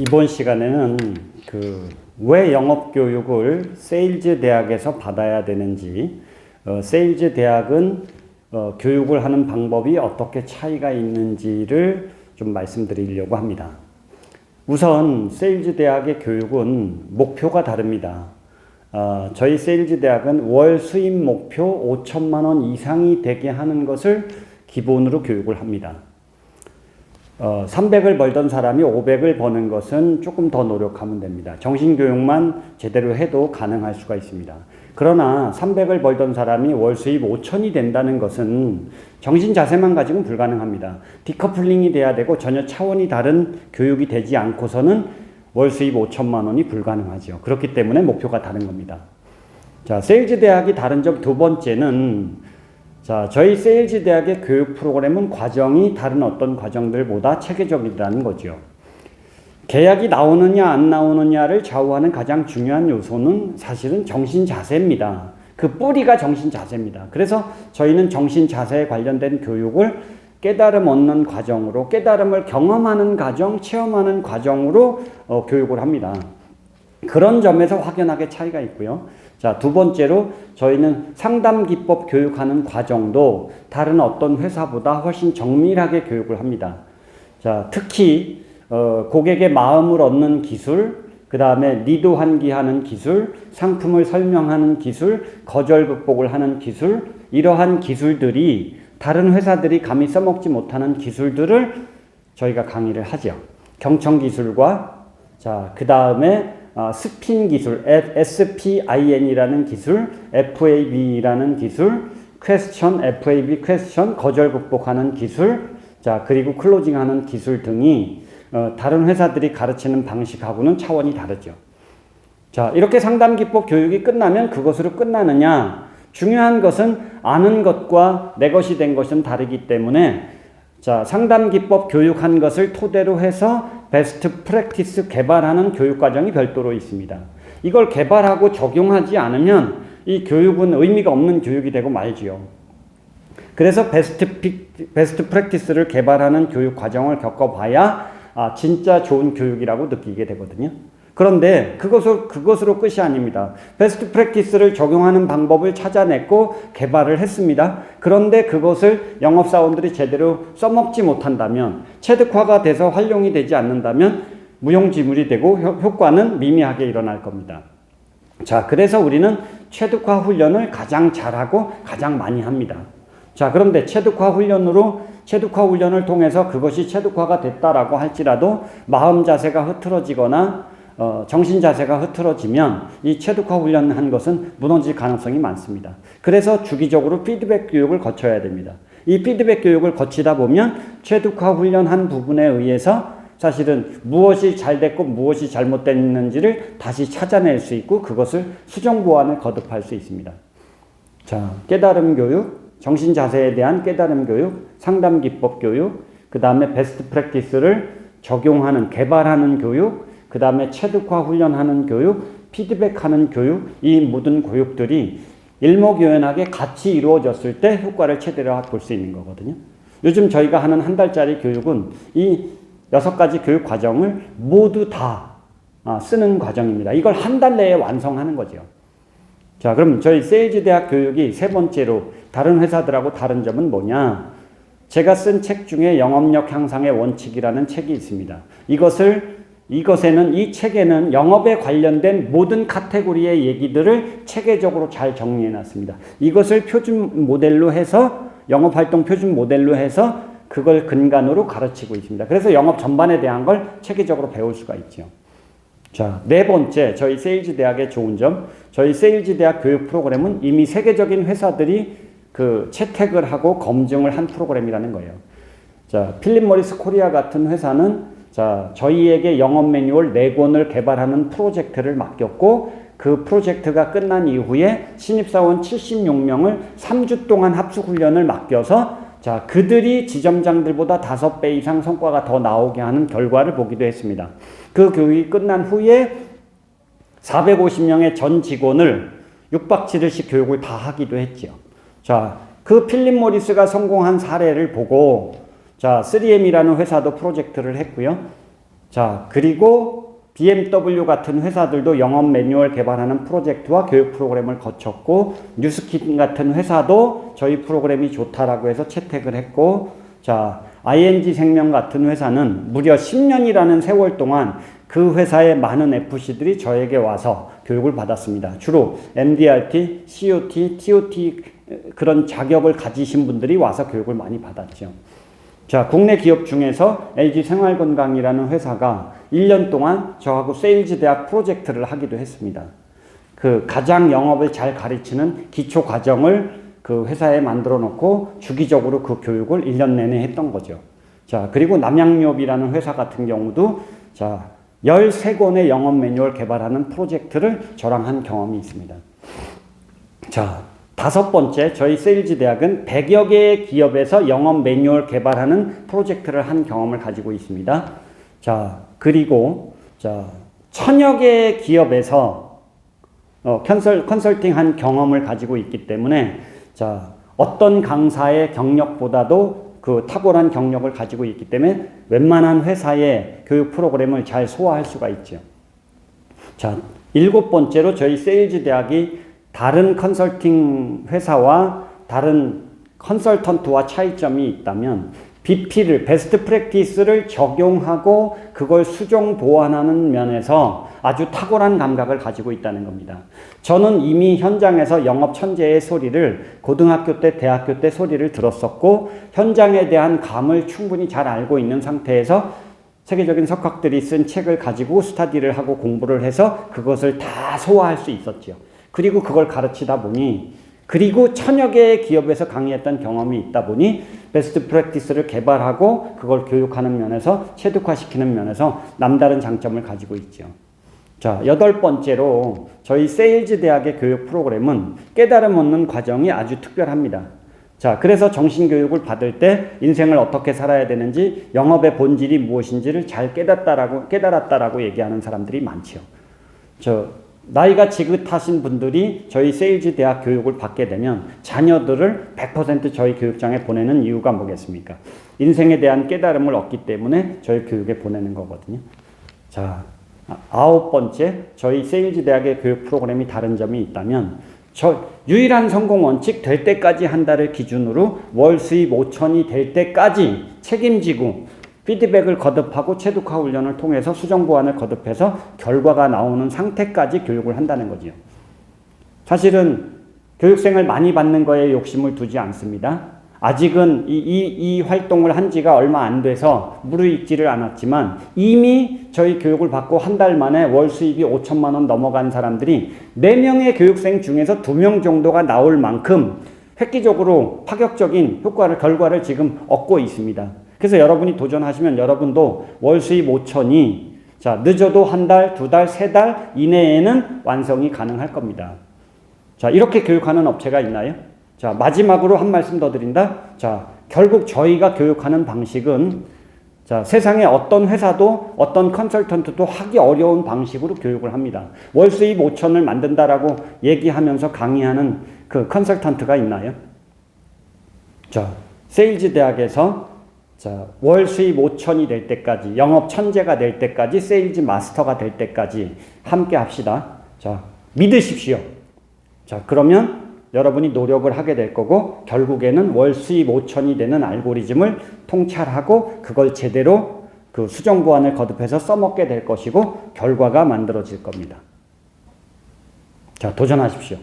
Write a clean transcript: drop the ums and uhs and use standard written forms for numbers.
이번 시간에는 왜 영업교육을 세일즈 대학에서 받아야 되는지, 세일즈 대학은 교육을 하는 방법이 어떻게 차이가 있는지를 좀 말씀드리려고 합니다. 우선 세일즈 대학의 교육은 목표가 다릅니다. 저희 세일즈 대학은 월 수입 목표 5천만 원 이상이 되게 하는 것을 기본으로 교육을 합니다. 300을 벌던 사람이 500을 버는 것은 조금 더 노력하면 됩니다. 정신교육만 제대로 해도 가능할 수가 있습니다. 그러나 300을 벌던 사람이 월 수입 5천이 된다는 것은 정신자세만 가지고는 불가능합니다. 디커플링이 돼야 되고 전혀 차원이 다른 교육이 되지 않고서는 월 수입 5천만 원이 불가능하죠. 그렇기 때문에 목표가 다른 겁니다. 자, 세일즈 대학이 다른 점 두 번째는 저희 세일즈 대학의 교육 프로그램은 과정이 다른 어떤 과정들보다 체계적이라는 거죠. 계약이 나오느냐 안 나오느냐를 좌우하는 가장 중요한 요소는 사실은 정신자세입니다. 그 뿌리가 정신자세입니다. 그래서 저희는 정신자세에 관련된 교육을 깨달음 얻는 과정으로, 깨달음을 경험하는 과정, 체험하는 과정으로 교육을 합니다. 그런 점에서 확연하게 차이가 있고요. 자, 두 번째로 저희는 상담 기법 교육하는 과정도 다른 어떤 회사보다 훨씬 정밀하게 교육을 합니다. 자, 특히 고객의 마음을 얻는 기술, 그 다음에 리드 환기하는 기술, 상품을 설명하는 기술, 거절 극복을 하는 기술, 이러한 기술들이 다른 회사들이 감히 써먹지 못하는 기술들을 저희가 강의를 하죠. 경청 기술과 그 다음에 스핀 기술, SPIN이라는 기술, FAB라는 기술, 퀘스천, FAB 퀘스천, 거절 극복하는 기술, 그리고 클로징하는 기술 등이 다른 회사들이 가르치는 방식하고는 차원이 다르죠. 자, 이렇게 상담 기법 교육이 끝나면 그것으로 끝나느냐? 중요한 것은 아는 것과 내 것이 된 것은 다르기 때문에 상담 기법 교육한 것을 토대로 해서 베스트 프랙티스 개발하는 교육 과정이 별도로 있습니다. 이걸 개발하고 적용하지 않으면 이 교육은 의미가 없는 교육이 되고 말지요. 그래서 베스트 프랙티스를 개발하는 교육 과정을 겪어봐야 진짜 좋은 교육이라고 느끼게 되거든요. 그런데 그것으로 끝이 아닙니다. 베스트 프랙티스를 적용하는 방법을 찾아냈고 개발을 했습니다. 그런데 그것을 영업사원들이 제대로 써먹지 못한다면, 체득화가 돼서 활용이 되지 않는다면 무용지물이 되고 효과는 미미하게 일어날 겁니다. 자, 그래서 우리는 체득화 훈련을 가장 잘하고 가장 많이 합니다. 자, 그런데 체득화 훈련을 통해서 그것이 체득화가 됐다라고 할지라도 마음 자세가 흐트러지거나 정신 자세가 흐트러지면 이 체득화 훈련한 것은 무너질 가능성이 많습니다. 그래서 주기적으로 피드백 교육을 거쳐야 됩니다. 이 피드백 교육을 거치다 보면 체득화 훈련한 부분에 의해서 사실은 무엇이 잘 됐고 무엇이 잘못됐는지를 다시 찾아낼 수 있고 그것을 수정 보완을 거듭할 수 있습니다. 자, 깨달음 교육, 정신 자세에 대한 깨달음 교육, 상담 기법 교육, 그 다음에 베스트 프랙티스를 적용하는, 개발하는 교육, 그 다음에 체득화 훈련하는 교육, 피드백하는 교육, 이 모든 교육들이 일목요연하게 같이 이루어졌을 때 효과를 최대로 볼 수 있는 거거든요. 요즘 저희가 하는 한 달짜리 교육은 이 6가지 교육 과정을 모두 다 쓰는 과정입니다. 이걸 한 달 내에 완성하는 거죠. 자, 그럼 저희 세일즈 대학 교육이 세 번째로 다른 회사들하고 다른 점은 뭐냐? 제가 쓴 책 중에 영업력 향상의 원칙이라는 책이 있습니다. 이 책에는 영업에 관련된 모든 카테고리의 얘기들을 체계적으로 잘 정리해 놨습니다. 이것을 표준 모델로 해서, 영업활동 표준 모델로 해서 그걸 근간으로 가르치고 있습니다. 그래서 영업 전반에 대한 걸 체계적으로 배울 수가 있죠. 자, 네 번째, 저희 세일즈 대학의 좋은 점, 저희 세일즈 대학 교육 프로그램은 이미 세계적인 회사들이 채택을 하고 검증을 한 프로그램이라는 거예요. 자, 필립 모리스 코리아 같은 회사는 저희에게 영업 매뉴얼 4권을 개발하는 프로젝트를 맡겼고 그 프로젝트가 끝난 이후에 신입사원 76명을 3주 동안 합숙훈련을 맡겨서 그들이 지점장들보다 5배 이상 성과가 더 나오게 하는 결과를 보기도 했습니다. 그 교육이 끝난 후에 450명의 전 직원을 6박 7일씩 교육을 다 하기도 했죠. 그 필립 모리스가 성공한 사례를 보고 3M이라는 회사도 프로젝트를 했고요. 자, 그리고 BMW 같은 회사들도 영업 매뉴얼 개발하는 프로젝트와 교육 프로그램을 거쳤고, 뉴스킨 같은 회사도 저희 프로그램이 좋다라고 해서 채택을 했고, 자, ING 생명 같은 회사는 무려 10년이라는 세월 동안 그 회사의 많은 FC들이 저에게 와서 교육을 받았습니다. 주로 MDRT, COT, TOT 그런 자격을 가지신 분들이 와서 교육을 많이 받았죠. 자, 국내 기업 중에서 LG 생활건강이라는 회사가 1년 동안 저하고 세일즈 대학 프로젝트를 하기도 했습니다. 그 가장 영업을 잘 가르치는 기초 과정을 그 회사에 만들어 놓고 주기적으로 그 교육을 1년 내내 했던 거죠. 자, 그리고 남양유업이라는 회사 같은 경우도 자, 13권의 영업 매뉴얼 개발하는 프로젝트를 저랑 한 경험이 있습니다. 자, 5번째, 저희 세일즈 대학은 100여 개의 기업에서 영업 매뉴얼 개발하는 프로젝트를 한 경험을 가지고 있습니다. 자, 그리고 자, 1000여 개의 기업에서 컨설팅 한 경험을 가지고 있기 때문에 자, 어떤 강사의 경력보다도 그 탁월한 경력을 가지고 있기 때문에 웬만한 회사의 교육 프로그램을 잘 소화할 수가 있죠. 자, 7번째로 저희 세일즈 대학이 다른 컨설팅 회사와 다른 컨설턴트와 차이점이 있다면 BP를, 베스트 프랙티스를 적용하고 그걸 수정 보완하는 면에서 아주 탁월한 감각을 가지고 있다는 겁니다. 저는 이미 현장에서 영업 천재의 소리를 고등학교 때, 대학교 때 소리를 들었었고 현장에 대한 감을 충분히 잘 알고 있는 상태에서 세계적인 석학들이 쓴 책을 가지고 스터디를 하고 공부를 해서 그것을 다 소화할 수 있었죠. 그리고 그걸 가르치다 보니 그리고 1000여 개의 기업에서 강의했던 경험이 있다 보니 베스트 프랙티스를 개발하고 그걸 교육하는 면에서 체득화시키는 면에서 남다른 장점을 가지고 있죠. 자, 8번째로 저희 세일즈 대학의 교육 프로그램은 깨달음 얻는 과정이 아주 특별합니다. 자, 그래서 정신교육을 받을 때 인생을 어떻게 살아야 되는지 영업의 본질이 무엇인지를 잘 깨달았다라고 얘기하는 사람들이 많죠. 나이가 지긋하신 분들이 저희 세일즈 대학 교육을 받게 되면 자녀들을 100% 저희 교육장에 보내는 이유가 뭐겠습니까? 인생에 대한 깨달음을 얻기 때문에 저희 교육에 보내는 거거든요. 자, 9번째, 저희 세일즈 대학의 교육 프로그램이 다른 점이 있다면 유일한 성공 원칙 될 때까지 한 달을 기준으로 월 수입 5천이 될 때까지 책임지고 피드백을 거듭하고 체득화 훈련을 통해서 수정 보완을 거듭해서 결과가 나오는 상태까지 교육을 한다는 거죠. 사실은 교육생을 많이 받는 거에 욕심을 두지 않습니다. 아직은 이 활동을 한 지가 얼마 안 돼서 무르익지를 않았지만 이미 저희 교육을 받고 한 달 만에 월 수입이 5천만 원 넘어간 사람들이 4명의 교육생 중에서 2명 정도가 나올 만큼 획기적으로 파격적인 결과를 지금 얻고 있습니다. 그래서 여러분이 도전하시면 여러분도 월 수입 5천이 자, 늦어도 한 달, 2달, 3달 이내에는 완성이 가능할 겁니다. 자, 이렇게 교육하는 업체가 있나요? 자, 마지막으로 한 말씀 더 드린다. 자, 결국 저희가 교육하는 방식은 자, 세상에 어떤 회사도 어떤 컨설턴트도 하기 어려운 방식으로 교육을 합니다. 월 수입 5천을 만든다라고 얘기하면서 강의하는 그 컨설턴트가 있나요? 자, 세일즈 대학에서 자, 월 수입 5천이 될 때까지, 영업 천재가 될 때까지, 세일즈 마스터가 될 때까지 함께 합시다. 자, 믿으십시오. 자, 그러면 여러분이 노력을 하게 될 거고, 결국에는 월 수입 5천이 되는 알고리즘을 통찰하고, 그걸 제대로 그 수정 보완을 거듭해서 써먹게 될 것이고, 결과가 만들어질 겁니다. 자, 도전하십시오.